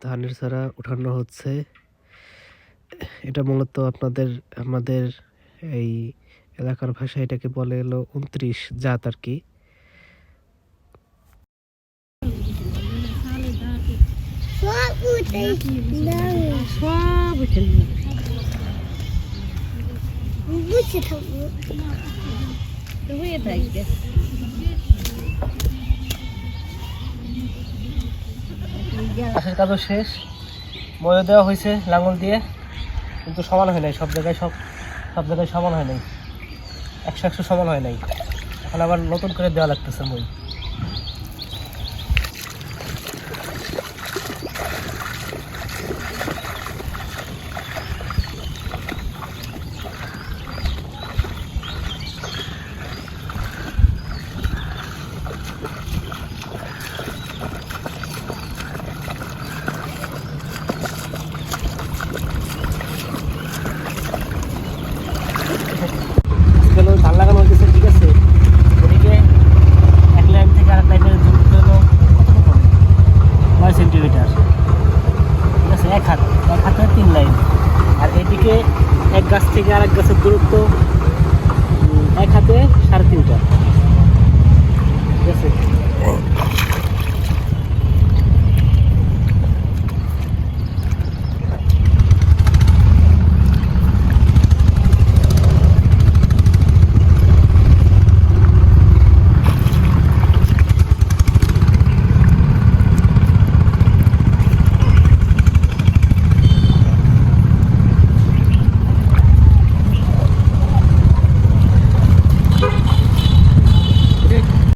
ধানের চারা উঠানো হচ্ছে। এটা মূলত আমাদের এই এলাকার ভাষায় এটাকে বলে হলো 29 জাত আর কি। চাষের কাজও শেষ, মজা দেওয়া হয়েছে লাঙল দিয়ে, কিন্তু সমান হয় নাই। সব জায়গায় সমান হয় নাই, 100 সমান হয় নাই। এখন আবার নতুন করে দেওয়া লাগতেছে মই।